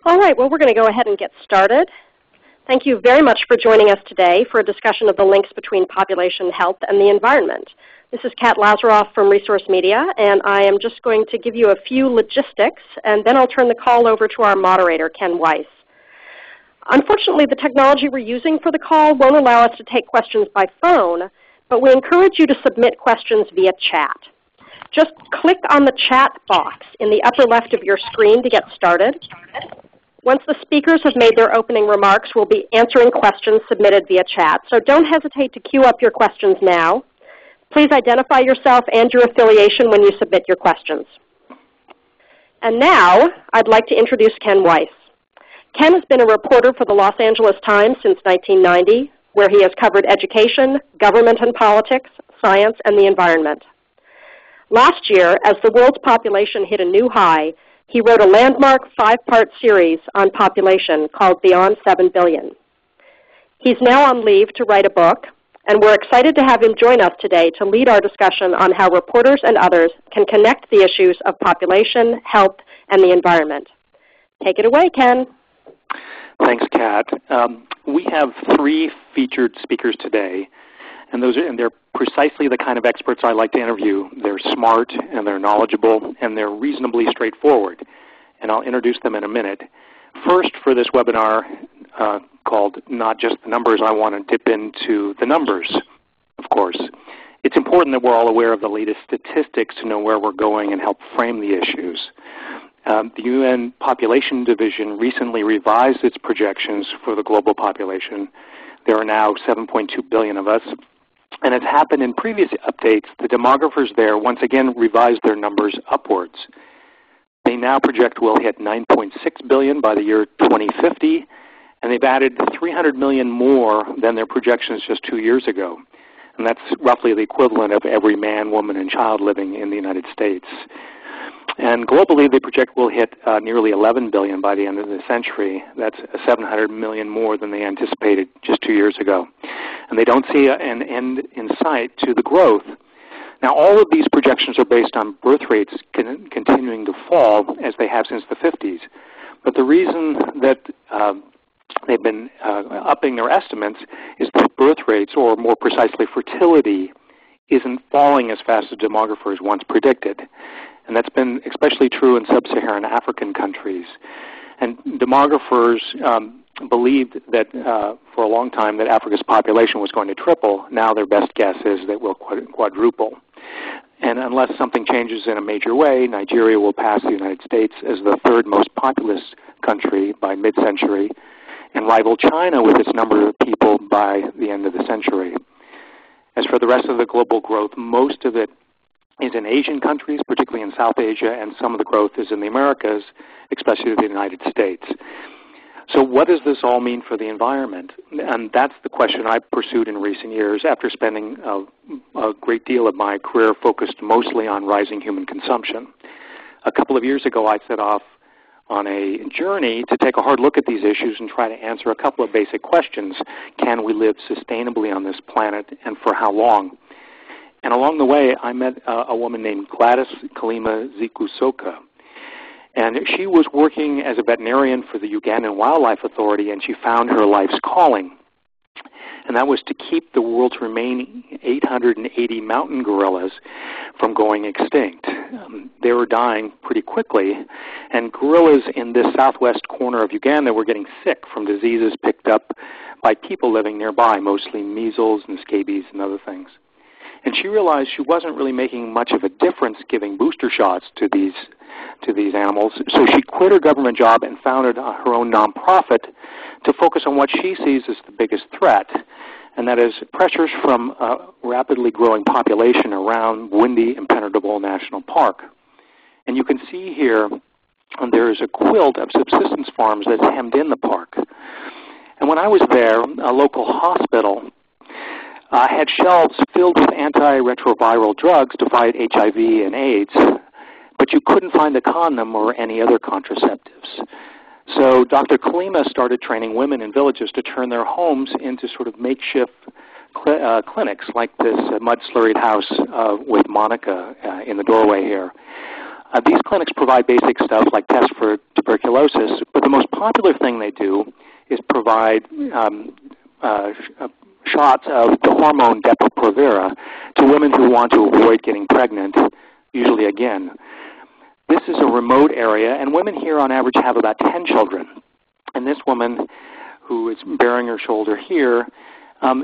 All right, well, we're going to go ahead and get started. Thank you very much for joining us today for a discussion of the links between population health and the environment. This is Kat Lazaroff from Resource Media, and I am just going to give you a few logistics, and then I'll turn the call over to our moderator, Ken Weiss. Unfortunately, the technology we're using for the call won't allow us to take questions by phone, but we encourage you to submit questions via chat. Just click on the chat box in the upper left of your screen to get started. Once the speakers have made their opening remarks, we'll be answering questions submitted via chat, so don't hesitate to queue up your questions now. Please identify yourself and your affiliation when you submit your questions. And now, I'd like to introduce Ken Weiss. Ken has been a reporter for the Los Angeles Times since 1990, where he has covered education, government and politics, science, and the environment. Last year, as the world's population hit a new high, he wrote a landmark 5-part series on population called Beyond 7 Billion. He's now on leave to write a book, and we're excited to have him join us today to lead our discussion on how reporters and others can connect the issues of population, health, and the environment. Take it away, Ken. Thanks, Kat. We have 3 featured speakers today, and they're precisely the kind of experts I like to interview. They're smart, and they're knowledgeable, and they're reasonably straightforward. And I'll introduce them in a minute. First, for this webinar called Not Just the Numbers, I want to dip into the numbers, of course. It's important that we're all aware of the latest statistics to know where we're going and help frame the issues. The UN Population Division recently revised its projections for the global population. There are now 7.2 billion of us. And as happened in previous updates, the demographers there once again revised their numbers upwards. They now project we'll hit 9.6 billion by the year 2050, and they've added 300 million more than their projections just 2 years ago. And that's roughly the equivalent of every man, woman, and child living in the United States. And globally, they project we'll hit nearly 11 billion by the end of the century. That's 700 million more than they anticipated just 2 years ago. And they don't see an end in sight to the growth. Now, all of these projections are based on birth rates continuing to fall as they have since the 50s. But the reason that they've been upping their estimates is that birth rates, or more precisely fertility, isn't falling as fast as demographers once predicted. And that's been especially true in sub-Saharan African countries. And demographers believed that for a long time that Africa's population was going to triple. Now their best guess is that it will quadruple. And unless something changes in a major way, Nigeria will pass the United States as the 3rd most populous country by mid-century and rival China with its number of people by the end of the century. As for the rest of the global growth, most of it is in Asian countries, particularly in South Asia, and some of the growth is in the Americas, especially the United States. So what does this all mean for the environment? And that's the question I've pursued in recent years after spending a great deal of my career focused mostly on rising human consumption. A couple of years ago, I set off on a journey to take a hard look at these issues and try to answer a couple of basic questions. Can we live sustainably on this planet, and for how long? And along the way, I met a woman named Gladys Kalima Zikusoka. And she was working as a veterinarian for the Ugandan Wildlife Authority, and she found her life's calling. And that was to keep the world's remaining 880 mountain gorillas from going extinct. They were dying pretty quickly, and gorillas in this southwest corner of Uganda were getting sick from diseases picked up by people living nearby, mostly measles and scabies and other things. And she realized she wasn't really making much of a difference giving booster shots to these animals, so she quit her government job and founded her own nonprofit to focus on what she sees as the biggest threat, and that is pressures from a rapidly growing population around Windy Impenetrable National Park. And you can see here there is a quilt of subsistence farms that's hemmed in the park. And when I was there, a local hospital had shelves filled with antiretroviral drugs to fight HIV and AIDS, but you couldn't find a condom or any other contraceptives. So Dr. Kalima started training women in villages to turn their homes into sort of makeshift clinics, like this mud-slurried house with Monica in the doorway here. These clinics provide basic stuff like tests for tuberculosis, but the most popular thing they do is provide shots of the hormone Depo-Provera to women who want to avoid getting pregnant, usually again. This is a remote area, and women here on average have about 10 children. And this woman who is bearing her shoulder here,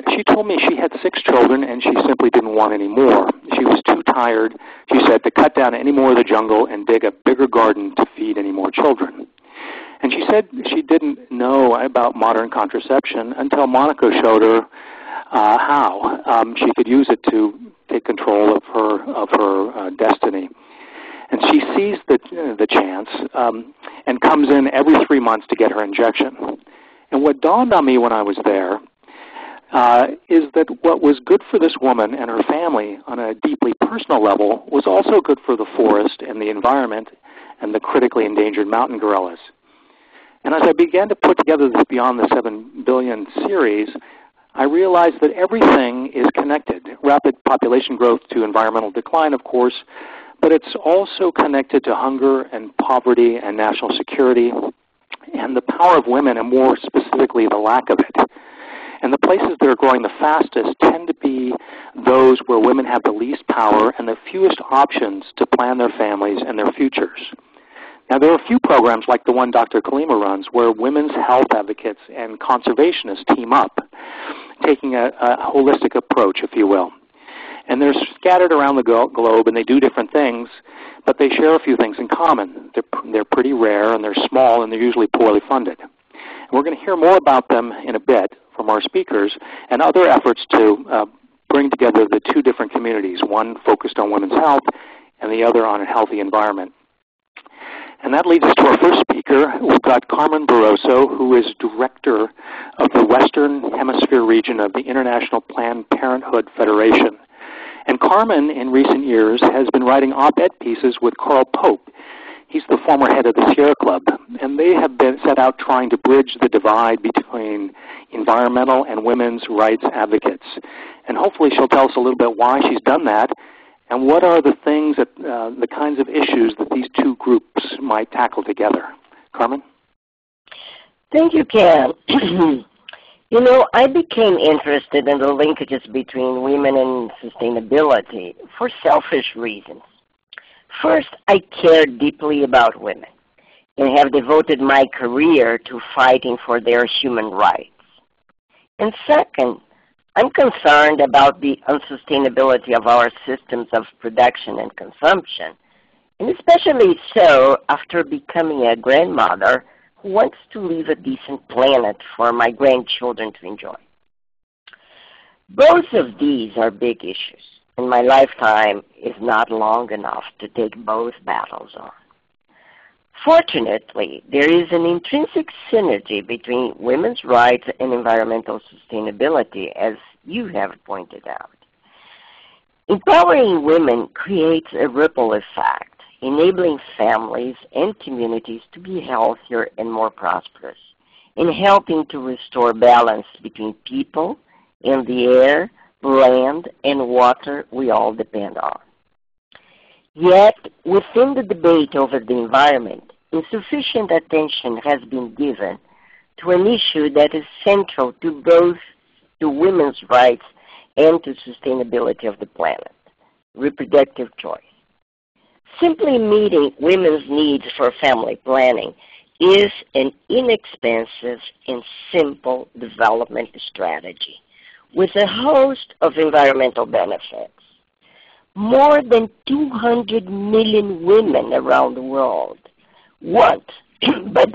she told me she had 6 children and she simply didn't want any more. She was too tired, she said, to cut down any more of the jungle and dig a bigger garden to feed any more children. And she said she didn't know about modern contraception until Monica showed her how she could use it to take control of her destiny. And she seized the chance and comes in every 3 months to get her injection. And what dawned on me when I was there is that what was good for this woman and her family on a deeply personal level was also good for the forest and the environment and the critically endangered mountain gorillas. And as I began to put together this Beyond the 7 Billion series, I realized that everything is connected. Rapid population growth to environmental decline, of course, but it's also connected to hunger and poverty and national security and the power of women, and more specifically the lack of it. And the places that are growing the fastest tend to be those where women have the least power and the fewest options to plan their families and their futures. Now, there are a few programs like the one Dr. Kalima runs where women's health advocates and conservationists team up, taking a holistic approach, if you will. And they're scattered around the globe, and they do different things, but they share a few things in common. They're pretty rare, and they're small, and they're usually poorly funded. And we're going to hear more about them in a bit from our speakers and other efforts to bring together the two different communities, one focused on women's health and the other on a healthy environment. And that leads us to our first speaker. We've got Carmen Barroso, who is director of the Western Hemisphere region of the International Planned Parenthood Federation. And Carmen, in recent years, has been writing op-ed pieces with Carl Pope. He's the former head of the Sierra Club, and they have been set out trying to bridge the divide between environmental and women's rights advocates. And hopefully she'll tell us a little bit why she's done that, and what are the things that, the kinds of issues that these two groups might tackle together. Carmen? Thank you, Ken. You know, I became interested in the linkages between women and sustainability for selfish reasons. First, I care deeply about women and have devoted my career to fighting for their human rights. And second, I'm concerned about the unsustainability of our systems of production and consumption, and especially so after becoming a grandmother who wants to leave a decent planet for my grandchildren to enjoy. Both of these are big issues, and my lifetime is not long enough to take both battles on. Fortunately, there is an intrinsic synergy between women's rights and environmental sustainability, as you have pointed out. Empowering women creates a ripple effect, enabling families and communities to be healthier and more prosperous, and helping to restore balance between people and the air, land, and water we all depend on. Yet, within the debate over the environment, insufficient attention has been given to an issue that is central to both to women's rights and to sustainability of the planet, reproductive choice. Simply meeting women's needs for family planning is an inexpensive and simple development strategy with a host of environmental benefits. More than 200 million women around the world want but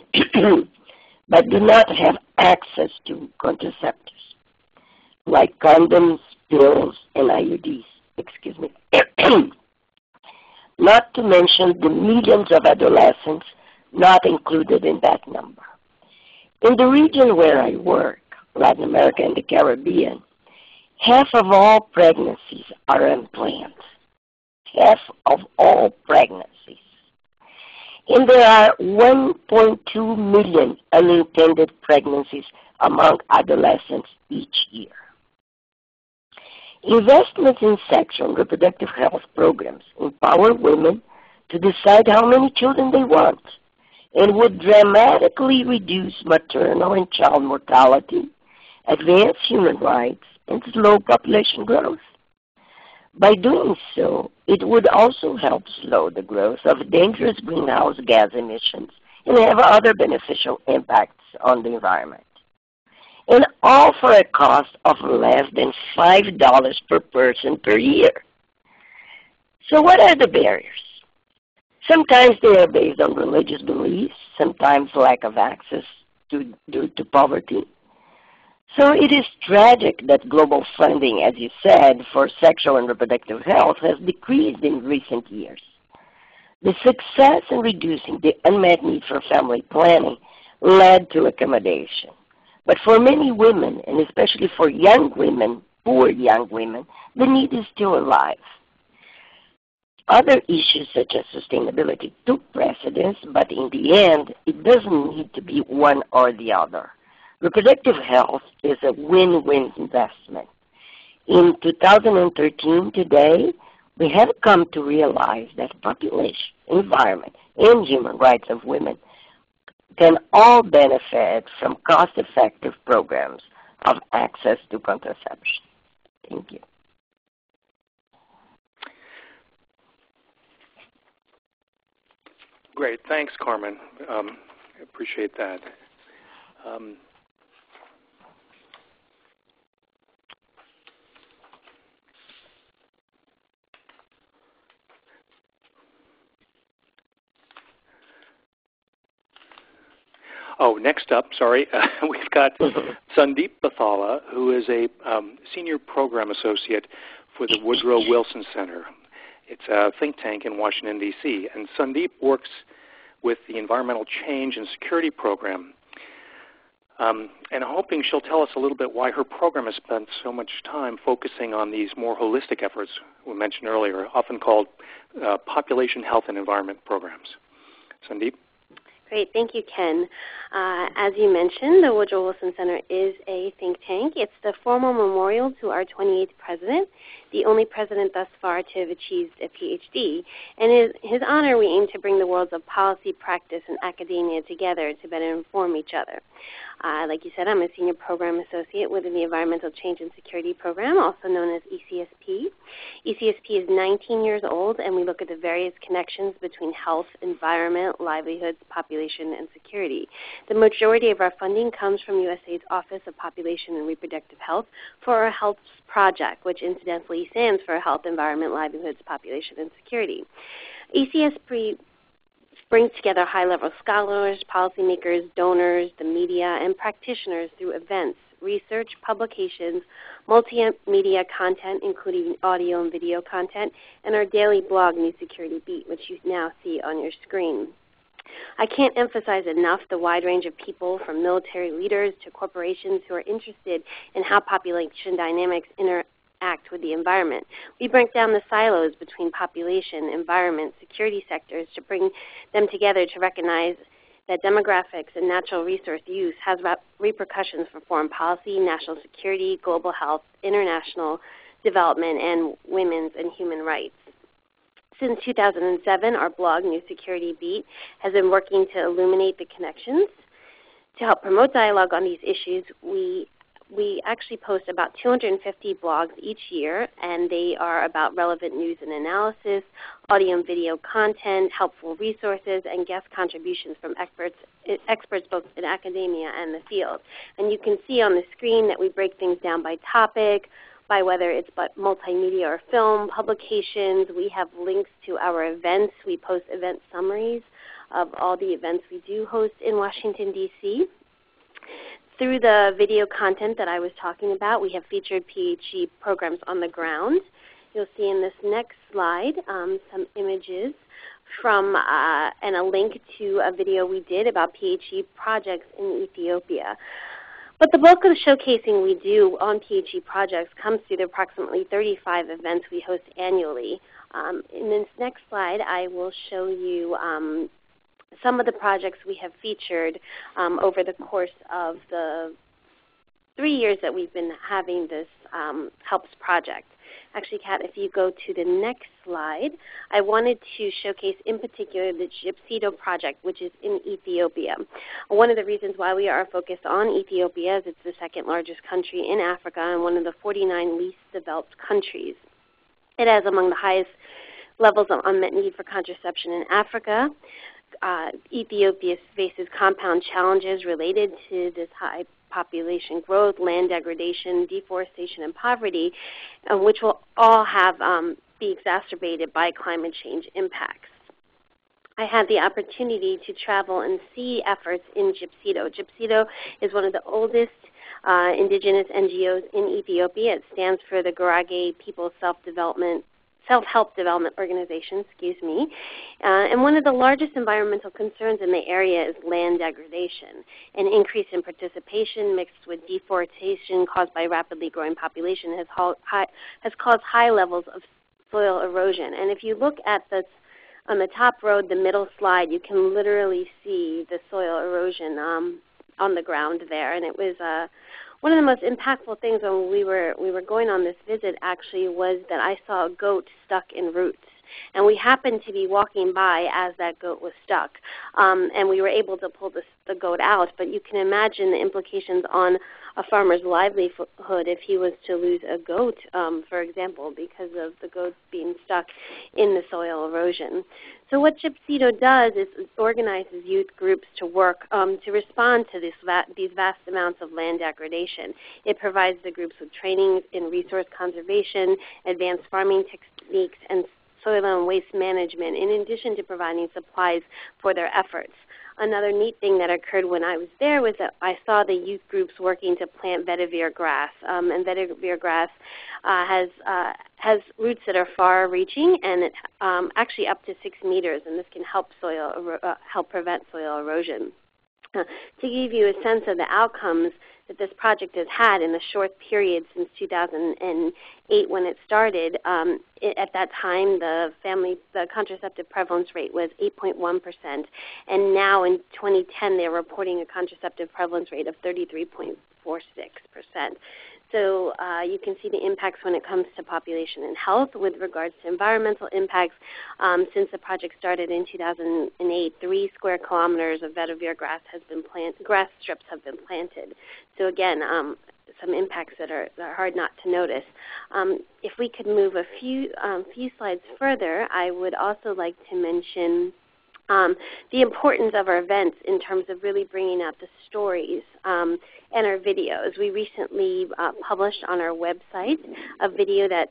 do not have access to contraceptives, like condoms, pills, and IUDs, not to mention the millions of adolescents not included in that number. In the region where I work, Latin America and the Caribbean, half of all pregnancies are unplanned. Half of all pregnancies. And there are 1.2 million unintended pregnancies among adolescents each year. Investments in sex and reproductive health programs empower women to decide how many children they want and would dramatically reduce maternal and child mortality, advance human rights, and slow population growth. By doing so, it would also help slow the growth of dangerous greenhouse gas emissions and have other beneficial impacts on the environment. And all for a cost of less than $5 per person per year. So what are the barriers? Sometimes they are based on religious beliefs, sometimes lack of access due to poverty. So it is tragic that global funding, as you said, for sexual and reproductive health has decreased in recent years. The success in reducing the unmet need for family planning led to accommodation. But for many women, and especially for young women, poor young women, the need is still alive. Other issues such as sustainability took precedence, but in the end, it doesn't need to be one or the other. Reproductive health is a win-win investment. In 2013, today, we have come to realize that population, environment, and human rights of women can all benefit from cost-effective programs of access to contraception. Thank you. Great. Thanks, Carmen. I appreciate that. Next up, we've got Sandeep Bathala, who is a Senior Program Associate for the Woodrow Wilson Center. It's a think tank in Washington, D.C., and Sandeep works with the Environmental Change and Security Program. And I'm hoping she'll tell us a little bit why her program has spent so much time focusing on these more holistic efforts we mentioned earlier, often called population health and environment programs. Sandeep? Great. Thank you, Ken. As you mentioned, the Woodrow Wilson Center is a think tank. It's the formal memorial to our 28th president, the only president thus far to have achieved a PhD. And in his honor, we aim to bring the worlds of policy, practice, and academia together to better inform each other. Like you said, I'm a Senior Program Associate within the Environmental Change and Security Program, also known as ECSP. ECSP is 19 years old, and we look at the various connections between health, environment, livelihoods, population, and security. The majority of our funding comes from USAID's Office of Population and Reproductive Health for our Health Project, which incidentally stands for Health, Environment, Livelihoods, Population, and Security. ECSP brings together high-level scholars, policymakers, donors, the media, and practitioners through events, research, publications, multimedia content, including audio and video content, and our daily blog, New Security Beat, which you now see on your screen. I can't emphasize enough the wide range of people, from military leaders to corporations, who are interested in how population dynamics interact with the environment. We break down the silos between population, environment, security sectors to bring them together to recognize that demographics and natural resource use has repercussions for foreign policy, national security, global health, international development, and women's and human rights. Since 2007, our blog, New Security Beat, has been working to illuminate the connections. To help promote dialogue on these issues, we actually post about 250 blogs each year, and they are about relevant news and analysis, audio and video content, helpful resources, and guest contributions from experts both in academia and the field. And you can see on the screen that we break things down by topic, by whether it's multimedia or film, publications. We have links to our events. We post event summaries of all the events we do host in Washington, D.C. Through the video content that I was talking about, we have featured PhD programs on the ground. You'll see in this next slide some images from and a link to a video we did about PhD projects in Ethiopia. But the bulk of the showcasing we do on PhD projects comes through the approximately 35 events we host annually. In this next slide, I will show you some of the projects we have featured over the course of the 3 years that we've been having this HELPS project. Actually, Kat, if you go to the next slide, I wanted to showcase in particular the Gypsido project, which is in Ethiopia. One of the reasons why we are focused on Ethiopia is it's the second largest country in Africa and one of the 49 least developed countries. It has among the highest levels of unmet need for contraception in Africa. Ethiopia faces compound challenges related to this high population growth, land degradation, deforestation, and poverty, which will all have be exacerbated by climate change impacts. I had the opportunity to travel and see efforts in Gypsido. Gypsido is one of the oldest indigenous NGOs in Ethiopia. It stands for the Gurage People Self-Help Development Organization, and one of the largest environmental concerns in the area is land degradation. An increase in participation mixed with deforestation caused by rapidly growing population has caused high levels of soil erosion. And if you look at this on the top row, the middle slide, you can literally see the soil erosion on the ground there. And it was one of the most impactful things when we were going on this visit actually was that I saw a goat stuck in roots. And we happened to be walking by as that goat was stuck. And we were able to pull the goat out. But you can imagine the implications on a farmer's livelihood if he was to lose a goat, for example, because of the goat being stuck in the soil erosion. So what Gypsido does is it organizes youth groups to work to respond to these vast amounts of land degradation. It provides the groups with training in resource conservation, advanced farming techniques, and soil and waste management, in addition to providing supplies for their efforts. Another neat thing that occurred when I was there was that I saw the youth groups working to plant vetiver grass. And vetiver grass has roots that are far-reaching and actually up to 6 meters, and this can help prevent soil erosion. To give you a sense of the outcomes that this project has had in the short period since 2008 when it started, at that time the contraceptive prevalence rate was 8.1%, and now in 2010 they're reporting a contraceptive prevalence rate of 33.46%. So you can see the impacts when it comes to population and health. With regards to environmental impacts, since the project started in 2008, 3 square kilometers of vetiver grass strips have been planted. So again, some impacts that are hard not to notice. If we could move a few slides further, I would also like to mention the importance of our events in terms of really bringing out the stories and our videos. We recently published on our website a video that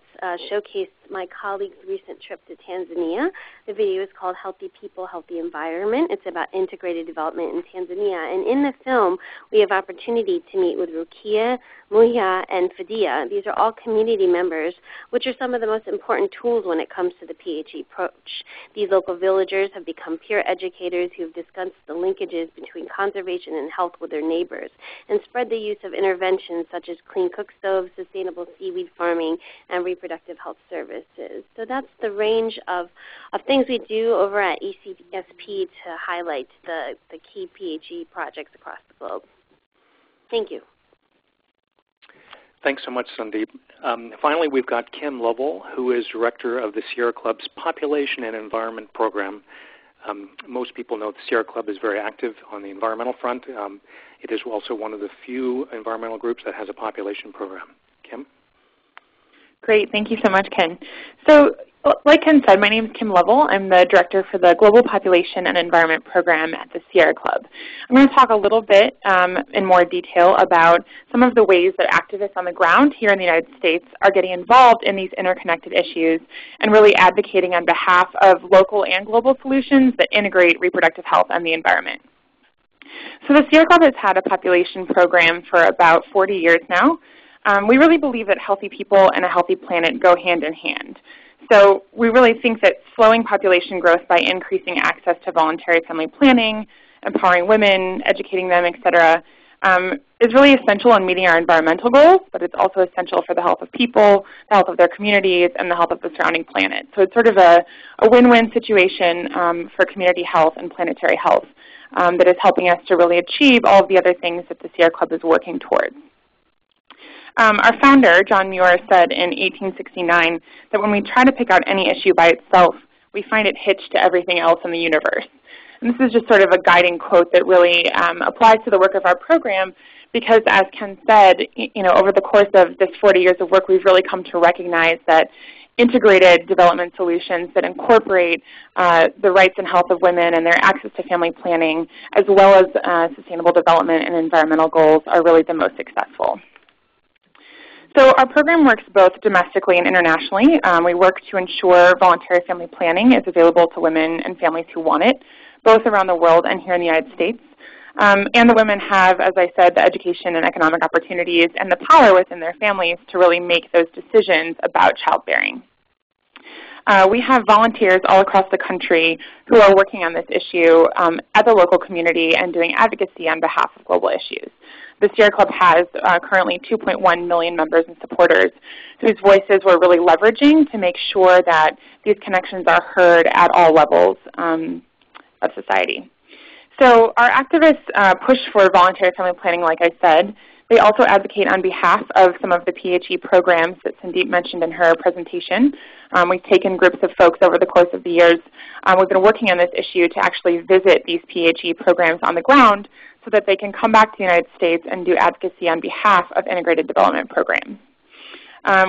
showcased my colleague's recent trip to Tanzania. The video is called Healthy People, Healthy Environment. It's about integrated development in Tanzania. And in the film, we have opportunity to meet with Rukia, Muya, and Fadia. These are all community members, which are some of the most important tools when it comes to the PHE approach. These local villagers have become peer educators who have discussed the linkages between conservation and health with their neighbors and spread the use of interventions such as clean cook stoves, sustainable seaweed farming, and reproductive health services. So that's the range of things we do over at ECSP to highlight the key PHE projects across the globe. Thank you. Thanks so much, Sandeep. Finally, we've got Kim Lovell, who is director of the Sierra Club's Population and Environment Program. Most people know the Sierra Club is very active on the environmental front. It is also one of the few environmental groups that has a population program. Kim? Great. Thank you so much, Ken. So like Ken said, my name is Kim Lovell. I'm the director for the Global Population and Environment Program at the Sierra Club. I'm going to talk a little bit in more detail about some of the ways that activists on the ground here in the United States are getting involved in these interconnected issues and really advocating on behalf of local and global solutions that integrate reproductive health and the environment. So the Sierra Club has had a population program for about 40 years now. We really believe that healthy people and a healthy planet go hand in hand. So we really think that slowing population growth by increasing access to voluntary family planning, empowering women, educating them, et cetera, is really essential in meeting our environmental goals, but it's also essential for the health of people, the health of their communities, and the health of the surrounding planet. So it's sort of a win-win situation for community health and planetary health that is helping us to really achieve all of the other things that the Sierra Club is working towards. Our founder, John Muir, said in 1869 that when we try to pick out any issue by itself, we find it hitched to everything else in the universe. And this is just sort of a guiding quote that really applies to the work of our program because, as Ken said, over the course of this 40 years of work, we've really come to recognize that integrated development solutions that incorporate the rights and health of women and their access to family planning, as well as sustainable development and environmental goals, are really the most successful. So our program works both domestically and internationally. We work to ensure voluntary family planning is available to women and families who want it, both around the world and here in the United States. And the women have, as I said, the education and economic opportunities and the power within their families to really make those decisions about childbearing. We have volunteers all across the country who are working on this issue at the local community and doing advocacy on behalf of global issues. The Sierra Club has currently 2.1 million members and supporters whose voices we're really leveraging to make sure that these connections are heard at all levels of society. So our activists push for voluntary family planning, like I said. They also advocate on behalf of some of the PHE programs that Sandeep mentioned in her presentation. We've taken groups of folks over the course of the years. We've been working on this issue to actually visit these PHE programs on the ground so that they can come back to the United States and do advocacy on behalf of integrated development programs.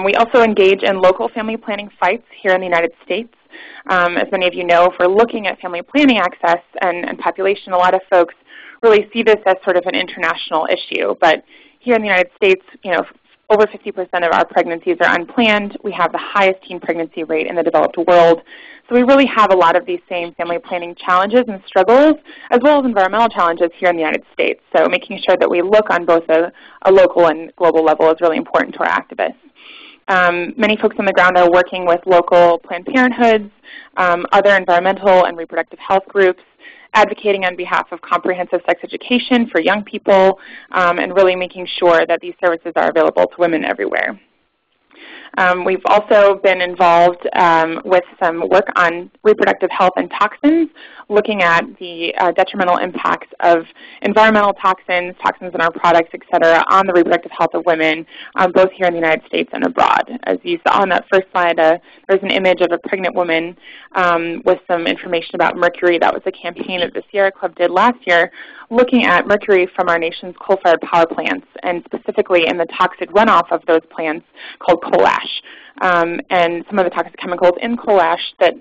We also engage in local family planning fights here in the United States. As many of you know, if we're looking at family planning access and population, a lot of folks really see this as sort of an international issue. But here in the United States, over 50% of our pregnancies are unplanned. We have the highest teen pregnancy rate in the developed world. So we really have a lot of these same family planning challenges and struggles, as well as environmental challenges here in the United States. So making sure that we look on both a local and global level is really important to our activists. Many folks on the ground are working with local Planned Parenthoods, other environmental and reproductive health groups, advocating on behalf of comprehensive sex education for young people, and really making sure that these services are available to women everywhere. We've also been involved with some work on reproductive health and toxins, looking at the detrimental impacts of environmental toxins, toxins in our products, et cetera, on the reproductive health of women, both here in the United States and abroad. As you saw on that first slide, there's an image of a pregnant woman with some information about mercury. That was a campaign that the Sierra Club did last year, looking at mercury from our nation's coal-fired power plants, and specifically in the toxic runoff of those plants called coal ash. And some of the toxic chemicals in coal ash that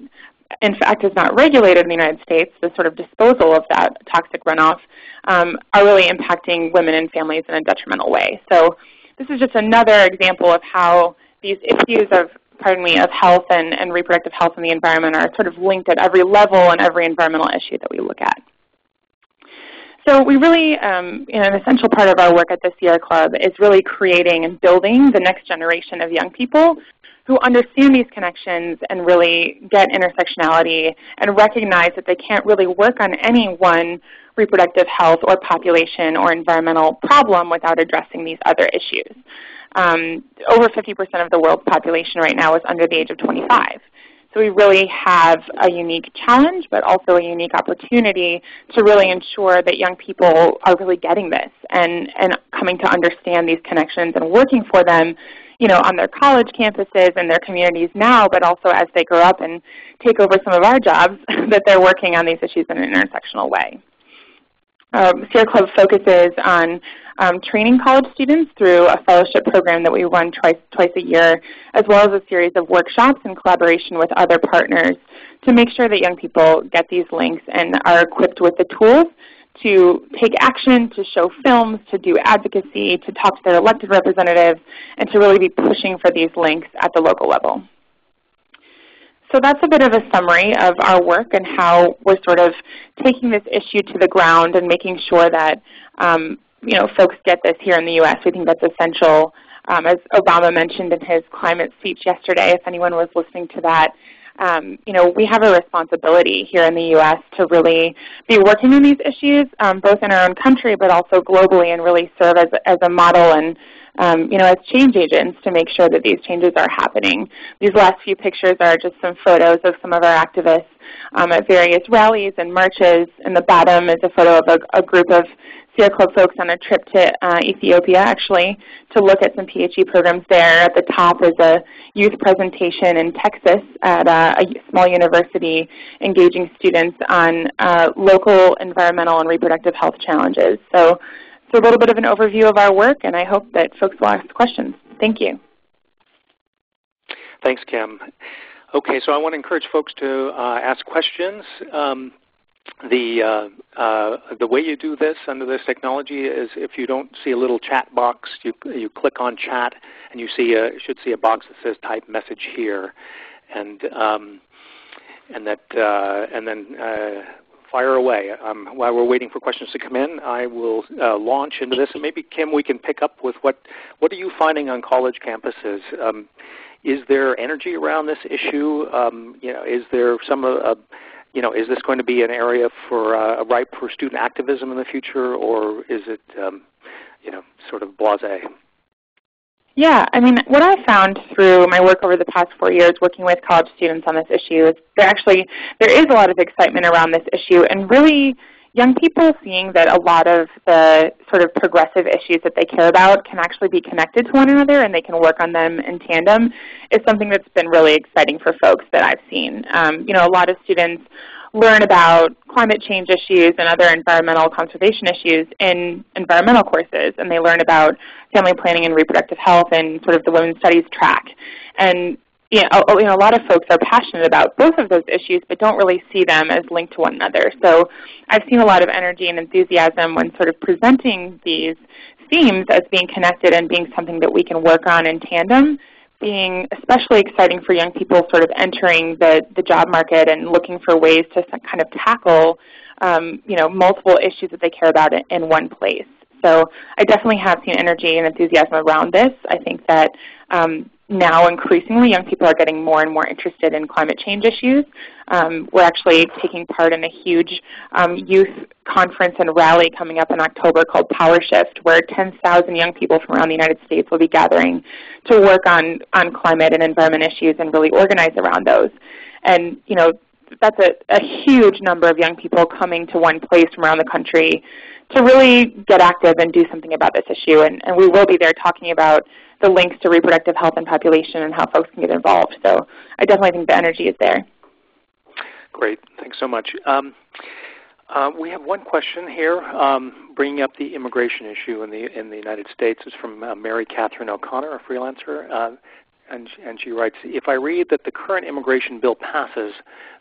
in fact is not regulated in the United States, the sort of disposal of that toxic runoff, are really impacting women and families in a detrimental way. So this is just another example of how these issues of health and reproductive health in the environment are sort of linked at every level and every environmental issue that we look at. So we really, an essential part of our work at the Sierra Club is really creating and building the next generation of young people who understand these connections and really get intersectionality and recognize that they can't really work on any one reproductive health or population or environmental problem without addressing these other issues. Over 50% of the world's population right now is under the age of 25. So we really have a unique challenge, but also a unique opportunity to really ensure that young people are really getting this and coming to understand these connections and working for them, on their college campuses and their communities now, but also as they grow up and take over some of our jobs, that they're working on these issues in an intersectional way. Sierra Club focuses on training college students through a fellowship program that we run twice a year, as well as a series of workshops in collaboration with other partners to make sure that young people get these links and are equipped with the tools to take action, to show films, to do advocacy, to talk to their elected representatives, and to really be pushing for these links at the local level. So that's a bit of a summary of our work and how we're sort of taking this issue to the ground and making sure that folks get this here in the U.S. We think that's essential. As Obama mentioned in his climate speech yesterday, if anyone was listening to that, we have a responsibility here in the U.S. to really be working on these issues, both in our own country but also globally, and really serve as a model and as change agents to make sure that these changes are happening. These last few pictures are just some photos of some of our activists at various rallies and marches. In the bottom is a photo of a group of Sierra Club folks on a trip to Ethiopia, actually, to look at some PhD programs there. At the top is a youth presentation in Texas at a small university engaging students on local environmental and reproductive health challenges. So it's a little bit of an overview of our work, and I hope that folks will ask questions. Thank you. Thanks, Kim. Okay, so I want to encourage folks to ask questions. The way you do this under this technology is if you don't see a little chat box, you click on chat, and you should see a box that says type message here, and then fire away. While we're waiting for questions to come in, I will launch into this, and maybe Kim, we can pick up with what are you finding on college campuses? Is there energy around this issue? Is there is this going to be an area for ripe for student activism in the future, or is it, sort of blasé? Yeah, I mean, what I found through my work over the past 4 years working with college students on this issue is there is a lot of excitement around this issue, and really young people seeing that a lot of the sort of progressive issues that they care about can actually be connected to one another and they can work on them in tandem is something that's been really exciting for folks that I've seen. A lot of students learn about climate change issues and other environmental conservation issues in environmental courses, and they learn about family planning and reproductive health in sort of the women's studies track. And a lot of folks are passionate about both of those issues but don't really see them as linked to one another. So I've seen a lot of energy and enthusiasm when sort of presenting these themes as being connected and being something that we can work on in tandem, being especially exciting for young people sort of entering the job market and looking for ways to kind of tackle multiple issues that they care about in one place. So I definitely have seen energy and enthusiasm around this. I think that now increasingly young people are getting more and more interested in climate change issues. We're actually taking part in a huge youth conference and rally coming up in October called Power Shift, where 10,000 young people from around the United States will be gathering to work on climate and environment issues and really organize around those. And that's a huge number of young people coming to one place from around the country to really get active and do something about this issue. And we will be there talking about the links to reproductive health and population and how folks can get involved. So I definitely think the energy is there. Great. Thanks so much. We have one question here bringing up the immigration issue in the United States. It's from Mary Catherine O'Connor, a freelancer. And she writes, if I read that the current immigration bill passes,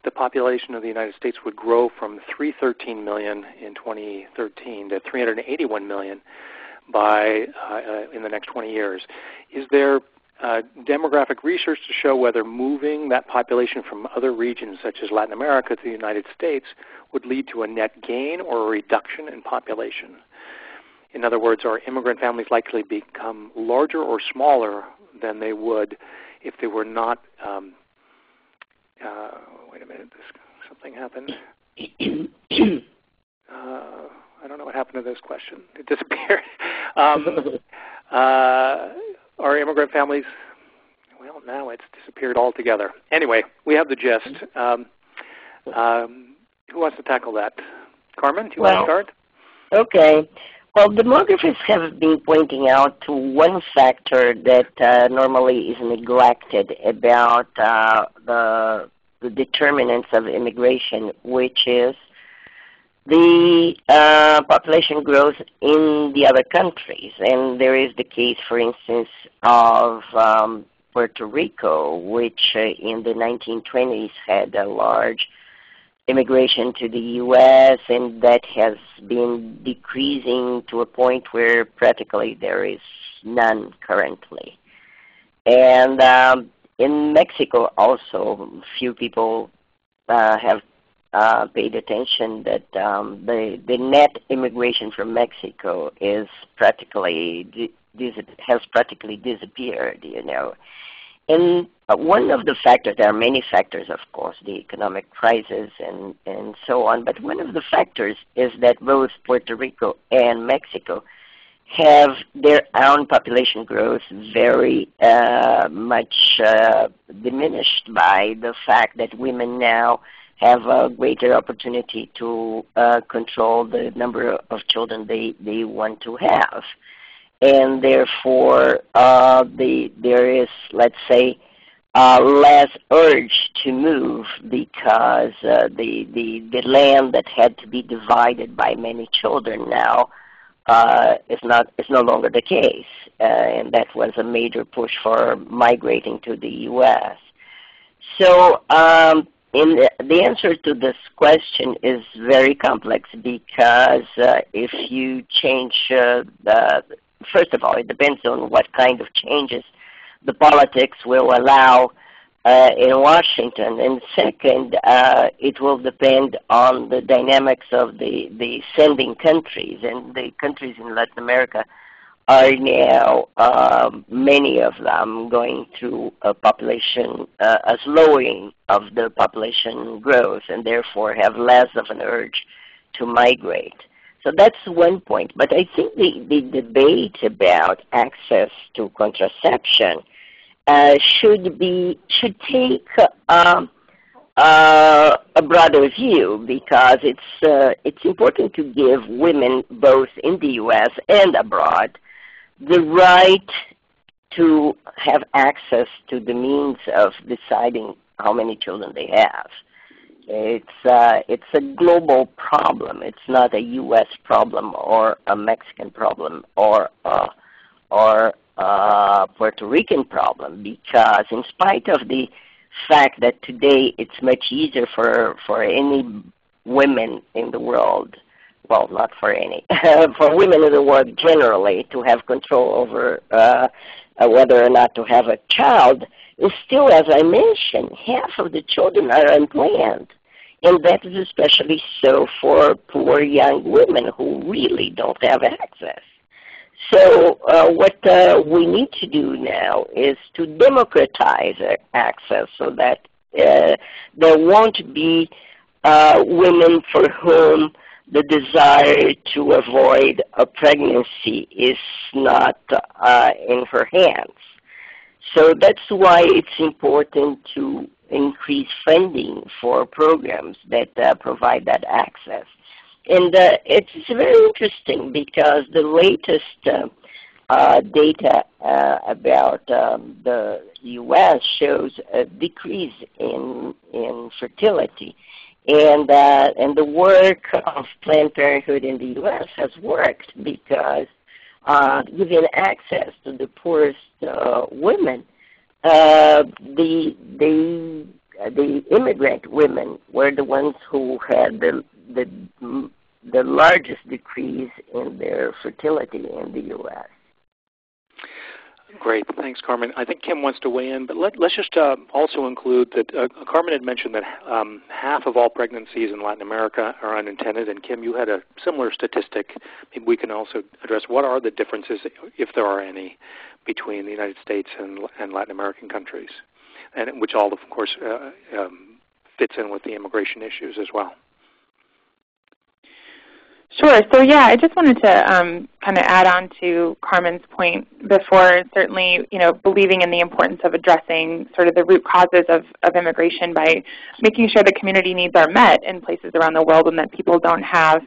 the population of the United States would grow from 313 million in 2013 to 381 million in the next 20 years. Is there demographic research to show whether moving that population from other regions such as Latin America to the United States would lead to a net gain or a reduction in population? In other words, are immigrant families likely to become larger or smaller than they would if they were not, wait a minute, something happened. I don't know what happened to this question. It disappeared. Are immigrant families, well, now it's disappeared altogether. Anyway, we have the gist. Who wants to tackle that? Carmen, do you want to start? Okay. Well, demographers have been pointing out to one factor that normally is neglected about the determinants of immigration, which is the population growth in the other countries. And there is the case, for instance, of Puerto Rico, which in the 1920s had a large immigration to the U.S., and that has been decreasing to a point where practically there is none currently. And in Mexico also, few people have paid attention that the net immigration from Mexico is has practically disappeared, And one of the factors, there are many factors, of course, the economic crisis and so on, but one of the factors is that both Puerto Rico and Mexico have their own population growth very much diminished by the fact that women now have a greater opportunity to control the number of children they want to have. And therefore, there is, let's say, less urge to move because the land that had to be divided by many children now is no longer the case, and that was a major push for migrating to the U.S. So the answer to this question is very complex because if you change first of all, it depends on what kind of changes the politics will allow in Washington. And second, it will depend on the dynamics of the sending countries. And the countries in Latin America are now, many of them, going through a slowing of the population growth and therefore have less of an urge to migrate. So that's one point. But I think the debate about access to contraception should take a broader view because it's important to give women both in the U.S. and abroad the right to have access to the means of deciding how many children they have. It's a global problem. It's not a U.S. problem or a Mexican problem or Puerto Rican problem, because in spite of the fact that today it's much easier for any women in the world, well, not for any, for women in the world generally to have control over whether or not to have a child, is still, as I mentioned, half of the children are unplanned. And that is especially so for poor young women who really don't have access. So what we need to do now is to democratize access so that there won't be women for whom the desire to avoid a pregnancy is not in her hands. So that's why it's important to increase funding for programs that provide that access. And it's very interesting because the latest data about the U.S. shows a decrease in fertility. And the work of Planned Parenthood in the U.S. has worked because giving access to the poorest women, the immigrant women were the ones who had the largest decrease in their fertility in the U.S. Great. Thanks, Carmen. I think Kim wants to weigh in, but let's just also include that Carmen had mentioned that half of all pregnancies in Latin America are unintended, and Kim, you had a similar statistic. Maybe we can also address what are the differences, if there are any, between the United States and Latin American countries, and which all, of course, fits in with the immigration issues as well. Sure. So yeah, I just wanted to kind of add on to Carmen's point before. Certainly, believing in the importance of addressing sort of the root causes of immigration by making sure the community needs are met in places around the world, and that people don't have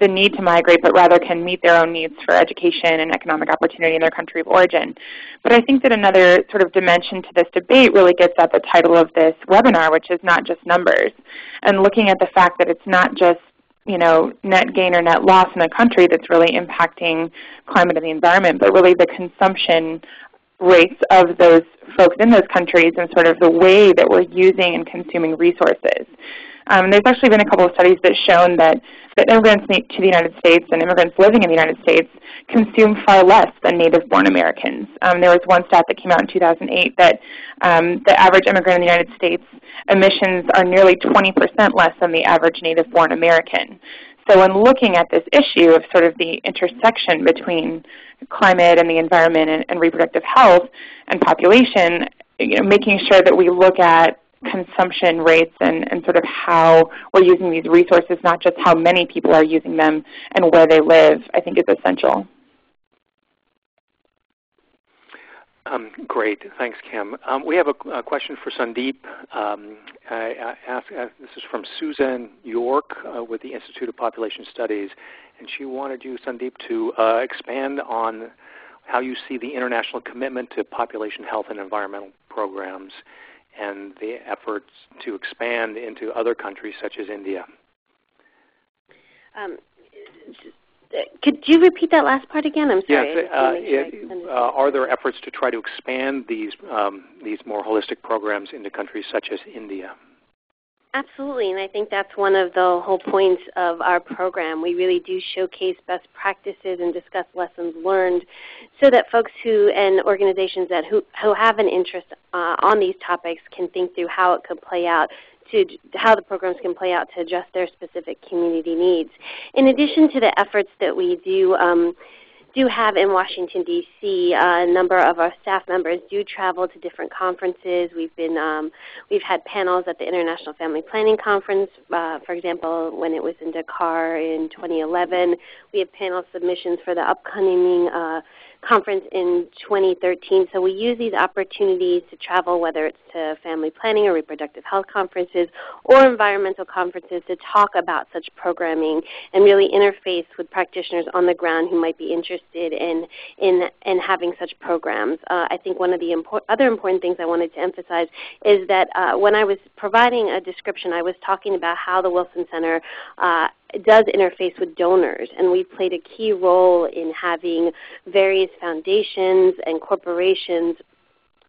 the need to migrate, but rather can meet their own needs for education and economic opportunity in their country of origin. But I think that another sort of dimension to this debate really gets at the title of this webinar, which is not just numbers, and looking at the fact that it's not just net gain or net loss in a country that's really impacting climate and the environment, but really the consumption rates of those folks in those countries and sort of the way that we're using and consuming resources. There's actually been a couple of studies that shown that immigrants to the United States and immigrants living in the United States consume far less than native-born Americans. There was one stat that came out in 2008 that the average immigrant in the United States emissions are nearly 20% less than the average native-born American. So when looking at this issue of sort of the intersection between climate and the environment and reproductive health and population, making sure that we look at consumption rates and sort of how we're using these resources, not just how many people are using them and where they live, I think is essential. Great. Thanks, Kim. We have a question for Sandeep. This is from Susan York with the Institute of Population Studies, and she wanted you, Sandeep, to expand on how you see the international commitment to population health and environmental programs and the efforts to expand into other countries such as India. Could you repeat that last part again? I'm sorry. Yes. Are there efforts to try to expand these more holistic programs into countries such as India? Absolutely, and I think that's one of the whole points of our program. We really do showcase best practices and discuss lessons learned so that folks and organizations who have an interest on these topics can think through how it could play out, how the programs can play out to adjust their specific community needs. In addition to the efforts that we do have in Washington, D.C., a number of our staff members do travel to different conferences. We've had panels at the International Family Planning Conference, for example, when it was in Dakar in 2011. We have panel submissions for the upcoming conference in 2013. So we use these opportunities to travel, whether it's to family planning or reproductive health conferences or environmental conferences, to talk about such programming and really interface with practitioners on the ground who might be interested in having such programs. I think one of the other important things I wanted to emphasize is that when I was providing a description, I was talking about how the Wilson Center does interface with donors, and we've played a key role in having various foundations and corporations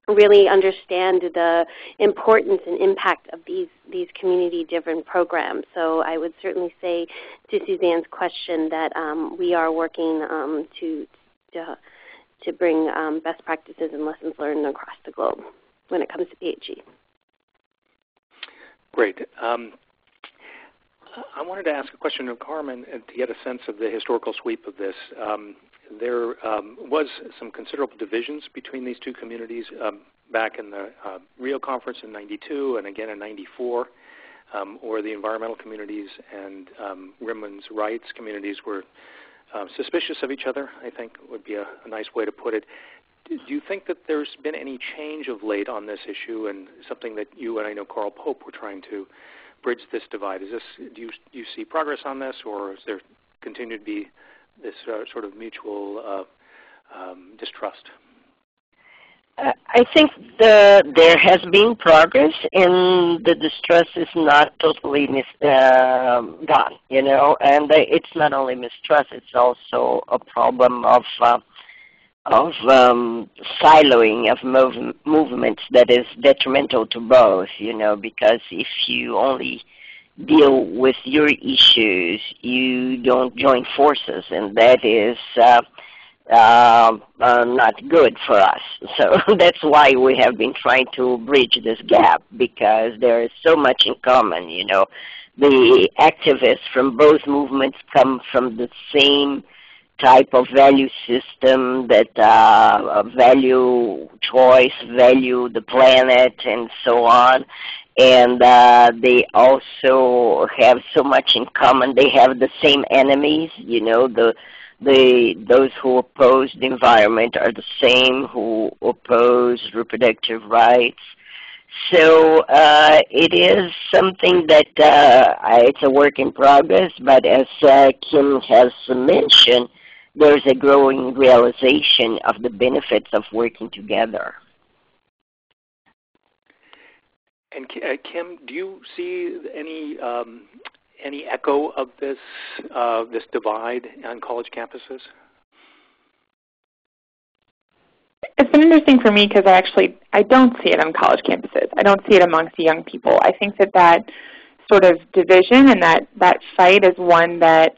really understand the importance and impact of these community-driven programs. So I would certainly say to Suzanne's question that we are working to bring best practices and lessons learned across the globe when it comes to PHE. Great. I wanted to ask a question of Carmen to get a sense of the historical sweep of this. There was some considerable divisions between these two communities back in the Rio conference in '92 and again in '94, where the environmental communities and women's rights communities were suspicious of each other, I think would be a nice way to put it. Do you think that there's been any change of late on this issue, and something that you and I know Carl Pope were trying to bridge this divide? Do you see progress on this, or is there continue to be this sort of mutual distrust? I think there has been progress, and the distrust is not totally gone, you know. And it's not only mistrust; it's also a problem of siloing of movements that is detrimental to both, you know, because if you only deal with your issues, you don't join forces, and that is not good for us. So that's why we have been trying to bridge this gap, because there is so much in common, you know. The activists from both movements come from the same type of value system that value choice, value the planet, and so on. And they also have so much in common. They have the same enemies, you know. Those who oppose the environment are the same who oppose reproductive rights. So it is something that it's a work in progress, but as Kim has mentioned, there's a growing realization of the benefits of working together. And Kim, do you see any echo of this divide on college campuses? It's been interesting for me because I don't see it on college campuses. I don't see it amongst young people. I think that sort of division and that fight is one that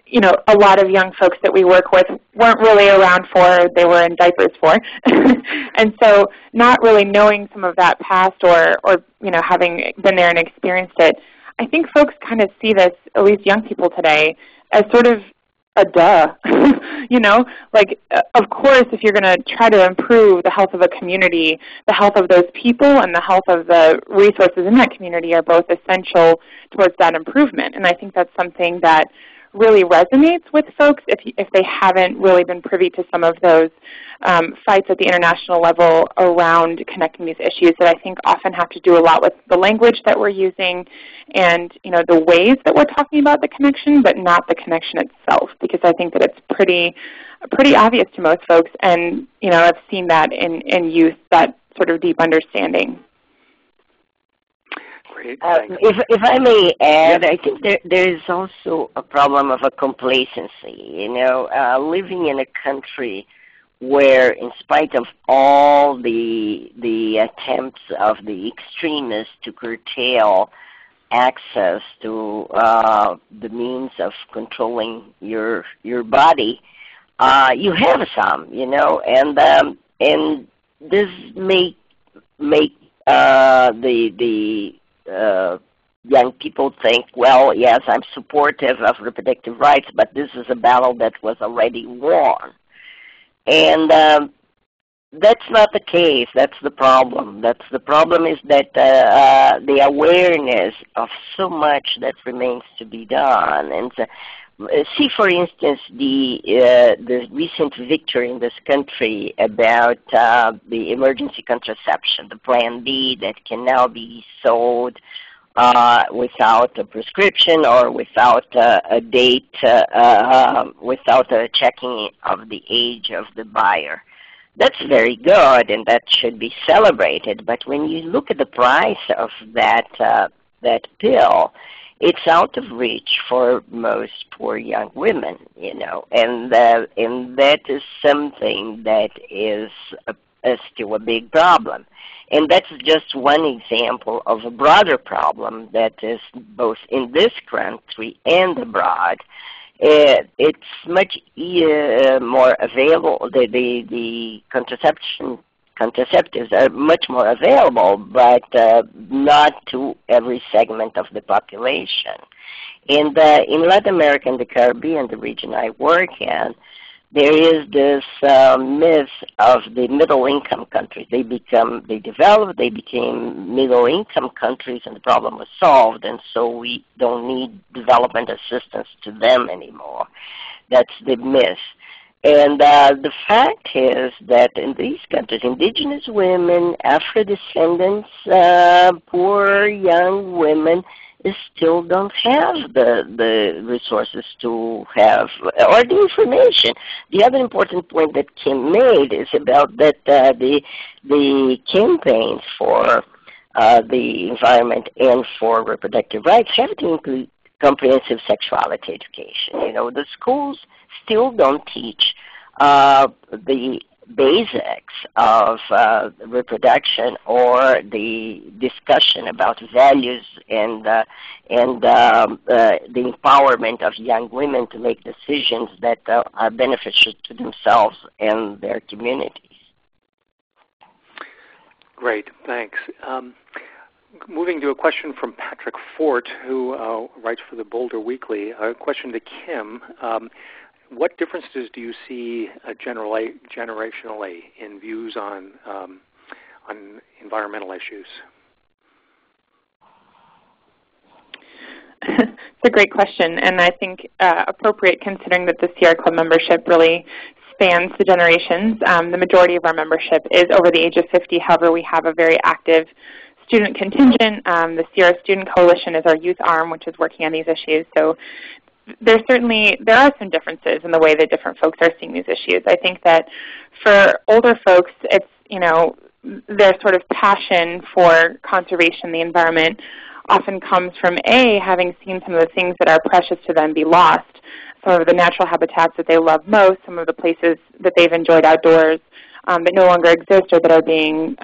you know, a lot of young folks that we work with weren't really around for, they were in diapers for. And so not really knowing some of that past or you know, having been there and experienced it, I think folks kind of see this, at least young people today, as sort of a duh. You know, like, of course, if you're going to try to improve the health of a community, the health of those people and the health of the resources in that community are both essential towards that improvement. And I think that's something that really resonates with folks if they haven't really been privy to some of those fights at the international level around connecting these issues that I think often have to do a lot with the language that we're using and the ways that we're talking about the connection, but not the connection itself, because I think that it's pretty obvious to most folks, and I've seen that in youth, that sort of deep understanding. Great. If I may add, I think there is also a problem of a complacency. Living in a country where, in spite of all the attempts of the extremists to curtail access to the means of controlling your body, you have some, and this may make the young people think, well, yes, I'm supportive of reproductive rights, but this is a battle that was already won. And that's not the case. That's the problem. The problem is that the awareness of so much that remains to be done. And see, for instance, the recent victory in this country about the emergency contraception, the Plan B that can now be sold without a prescription or without a date, without a checking of the age of the buyer. That's very good, and that should be celebrated. But when you look at the price of that pill, it's out of reach for most poor young women, and that is something that is still a big problem. And that's just one example of a broader problem that is both in this country and abroad. It's much more available. The contraceptives are much more available, but not to every segment of the population. And in Latin America and the Caribbean, the region I work in, there is this myth of the middle-income countries. They became middle-income countries, and the problem was solved, and so we don't need development assistance to them anymore. That's the myth. And the fact is that in these countries, indigenous women, Afro-descendants, poor young women, still don't have the resources to have, or the information. The other important point that Kim made is about that the campaigns for the environment and for reproductive rights have to include comprehensive sexuality education. The schools still don't teach the basics of reproduction or the discussion about values and the empowerment of young women to make decisions that are beneficial to themselves and their communities. Great, thanks. Moving to a question from Patrick Fort, who writes for the Boulder Weekly. A question to Kim. What differences do you see generationally in views on environmental issues? It's a great question, and I think appropriate considering that the Sierra Club membership really spans the generations. The majority of our membership is over the age of 50. However, we have a very active student contingent. The Sierra Student Coalition is our youth arm, which is working on these issues. So there are some differences in the way that different folks are seeing these issues. I think that for older folks, it's, their sort of passion for conservation, the environment, often comes from having seen some of the things that are precious to them be lost, some of the natural habitats that they love most, some of the places that they've enjoyed outdoors that no longer exist or that are being,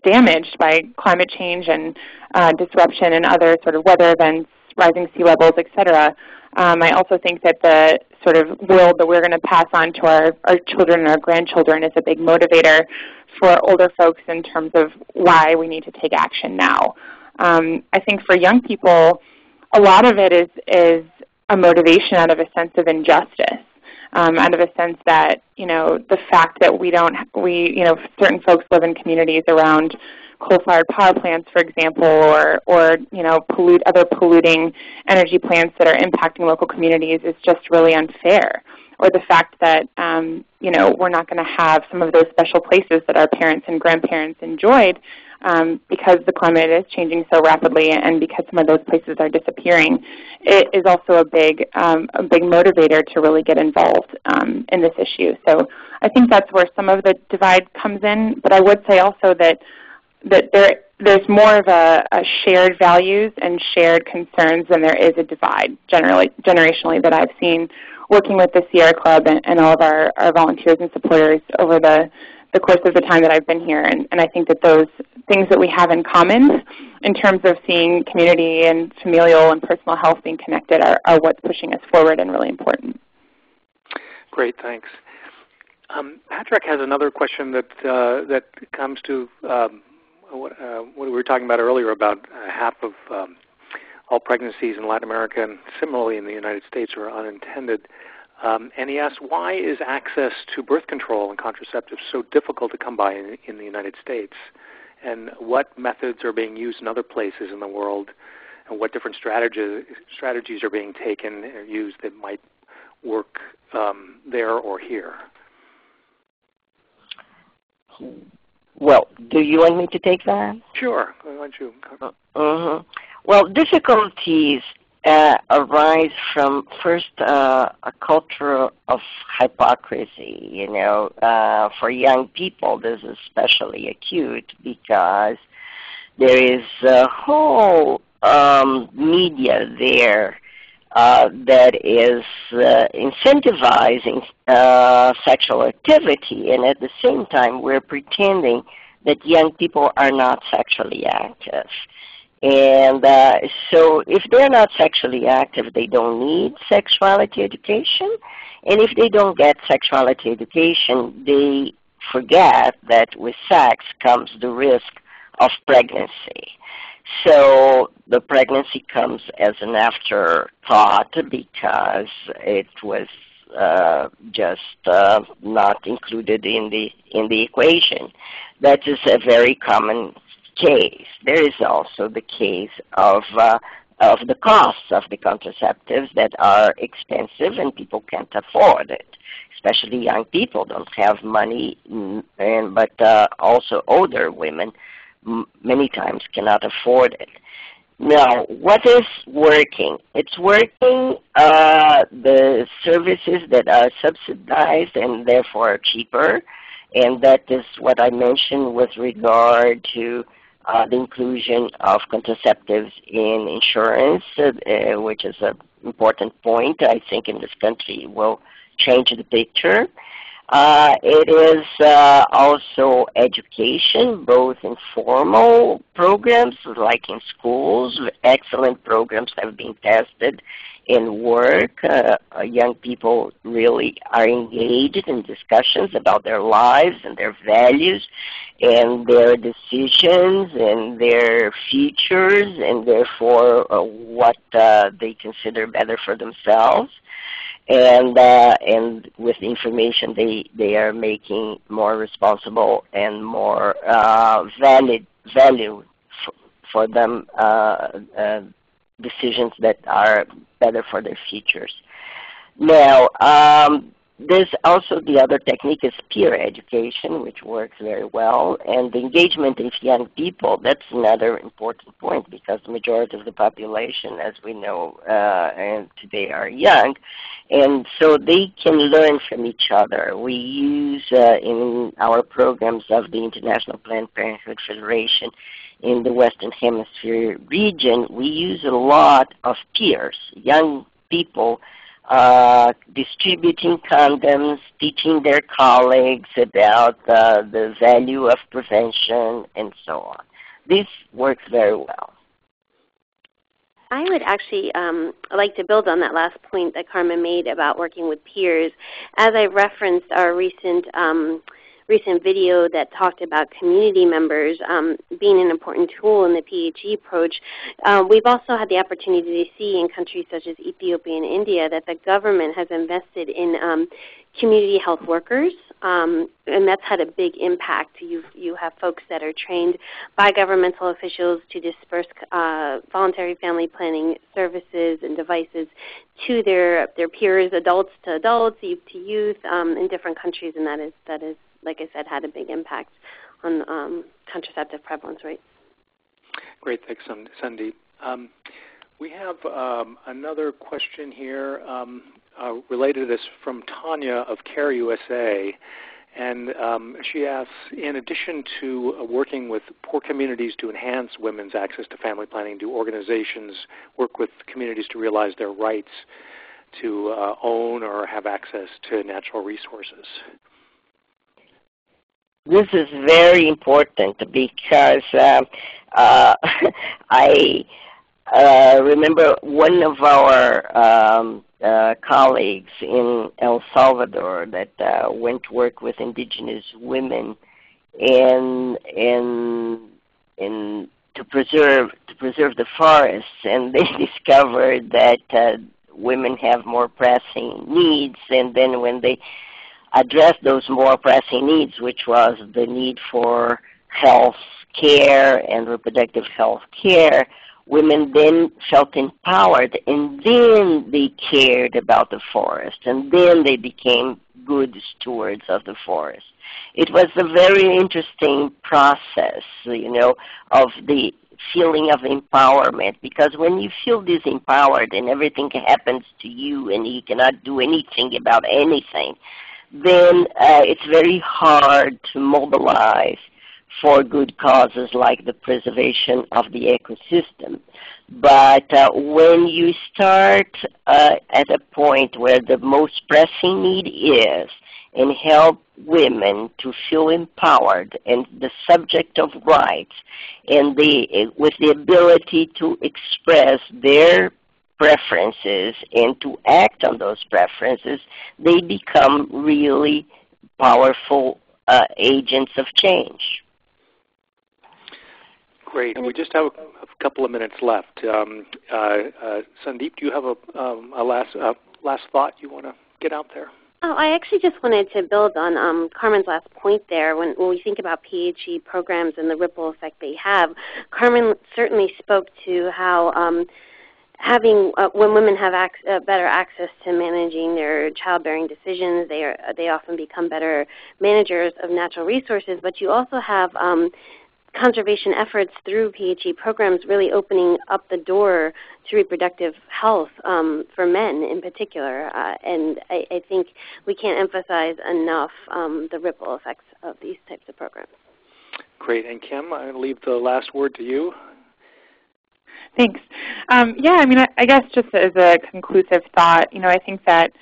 damaged by climate change and disruption and other sort of weather events, rising sea levels, et cetera. I also think that the sort of world that we're going to pass on to our children and our grandchildren is a big motivator for older folks in terms of why we need to take action now. I think for young people, a lot of it is a motivation out of a sense of injustice, out of a sense that, the fact that certain folks live in communities around coal-fired power plants, for example, or other polluting energy plants that are impacting local communities is just really unfair. Or the fact that we're not going to have some of those special places that our parents and grandparents enjoyed because the climate is changing so rapidly and because some of those places are disappearing. It is also a big motivator to really get involved in this issue. So I think that's where some of the divide comes in. But I would say also that there's more of a shared values and shared concerns than there is a divide generationally that I've seen working with the Sierra Club and all of our volunteers and supporters over the course of the time that I've been here. And I think that those things that we have in common in terms of seeing community and familial and personal health being connected are what's pushing us forward and really important. Great, thanks. Patrick has another question that comes to what we were talking about earlier about half of all pregnancies in Latin America and similarly in the United States are unintended. And he asked, why is access to birth control and contraceptives so difficult to come by in the United States? And what methods are being used in other places in the world? And what different strategies are being taken or used that might work there or here? Well, do you want me to take that? Sure. Why don't you? Well, difficulties arise from, first, a culture of hypocrisy. For young people, this is especially acute because there is a whole media there that is incentivizing sexual activity, and at the same time, we're pretending that young people are not sexually active. And so if they're not sexually active, they don't need sexuality education. And if they don't get sexuality education, they forget that with sex comes the risk of pregnancy. So the pregnancy comes as an afterthought because it was just not included in the equation. That is a very common case. There is also the case of the costs of the contraceptives that are expensive and people can't afford it. Especially young people don't have money, but also older women many times cannot afford it. Now, what is working? It's working the services that are subsidized and therefore are cheaper, and that is what I mentioned with regard to the inclusion of contraceptives in insurance, which is an important point. I think in this country will change the picture. It is also education, both in formal programs like in schools. Excellent programs have been tested in work. Young people really are engaged in discussions about their lives and their values and their decisions and their futures and therefore what they consider better for themselves. And with information they are making more responsible and more value for them decisions that are better for their futures. Now, there's also the other technique is peer education, which works very well, and the engagement of young people. That's another important point because the majority of the population, as we know, and today are young, and so they can learn from each other. We use in our programs of the International Planned Parenthood Federation in the Western Hemisphere region, we use a lot of peers, young people distributing condoms, teaching their colleagues about the value of prevention, and so on. This works very well. I would actually like to build on that last point that Carmen made about working with peers. As I referenced our recent recent video that talked about community members being an important tool in the PHE approach, we've also had the opportunity to see in countries such as Ethiopia and India that the government has invested in community health workers, and that's had a big impact. You have folks that are trained by governmental officials to disperse voluntary family planning services and devices to their peers, adults to adults, youth to youth, in different countries, and that is, like I said, had a big impact on contraceptive prevalence rates. Great, thanks, Sandeep. We have another question here related to this from Tanya of Care USA. And she asks, in addition to working with poor communities to enhance women's access to family planning, do organizations work with communities to realize their rights to own or have access to natural resources? This is very important because I remember one of our colleagues in El Salvador that went to work with indigenous women and to preserve the forests, and they discovered that women have more pressing needs, and then when they addressed those more pressing needs, which was the need for health care and reproductive health care, women then felt empowered, and then they cared about the forest, and then they became good stewards of the forest. It was a very interesting process, of the feeling of empowerment, because when you feel disempowered and everything happens to you and you cannot do anything about anything, then it's very hard to mobilize for good causes like the preservation of the ecosystem. But when you start at a point where the most pressing need is, and help women to feel empowered and the subject of rights, and with the ability to express their preferences and to act on those preferences, they become really powerful agents of change. Great. We just have a couple of minutes left. Sandeep, do you have a last thought you want to get out there? Oh, I actually just wanted to build on Carmen's last point there. When we think about PHE programs and the ripple effect they have, Carmen certainly spoke to how when women have better access to managing their childbearing decisions, they often become better managers of natural resources. But you also have conservation efforts through PHE programs really opening up the door to reproductive health for men in particular. And I think we can't emphasize enough the ripple effects of these types of programs. Great. And Kim, I'll leave the last word to you. Thanks. I guess just as a conclusive thought, I think that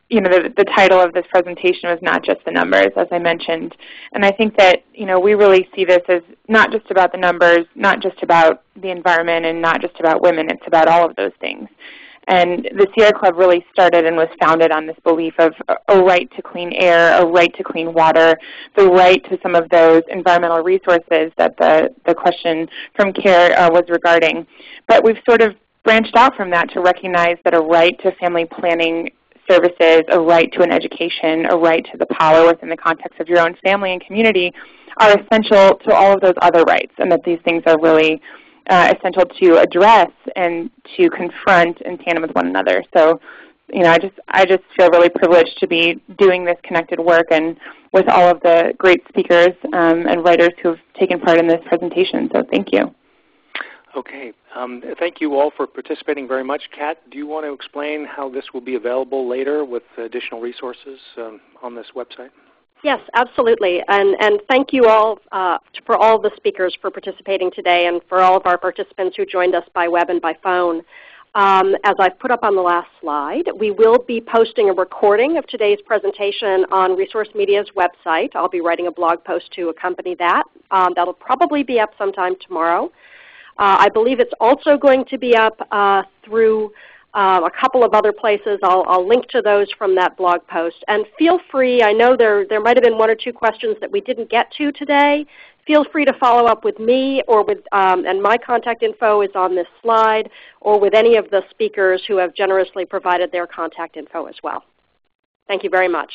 the title of this presentation was not just the numbers, as I mentioned. And I think that, we really see this as not just about the numbers, not just about the environment, and not just about women. It's about all of those things. And the Sierra Club really started and was founded on this belief of a right to clean air, a right to clean water, the right to some of those environmental resources that the question from CARE was regarding. But we've sort of branched out from that to recognize that a right to family planning services, a right to an education, a right to the power within the context of your own family and community are essential to all of those other rights, and that these things are really essential to address and to confront in tandem with one another. So, I just feel really privileged to be doing this connected work and with all of the great speakers and writers who have taken part in this presentation. So thank you. Okay. Thank you all for participating very much. Kat, do you want to explain how this will be available later with additional resources on this website? Yes, absolutely. And thank you all for all the speakers for participating today, and for all of our participants who joined us by web and by phone. As I've put up on the last slide, we will be posting a recording of today's presentation on Resource Media's website. I'll be writing a blog post to accompany that. That'll probably be up sometime tomorrow. I believe it's also going to be up through a couple of other places. I'll link to those from that blog post. And feel free, I know there might have been one or two questions that we didn't get to today. Feel free to follow up with me or with, and my contact info is on this slide, or with any of the speakers who have generously provided their contact info as well. Thank you very much.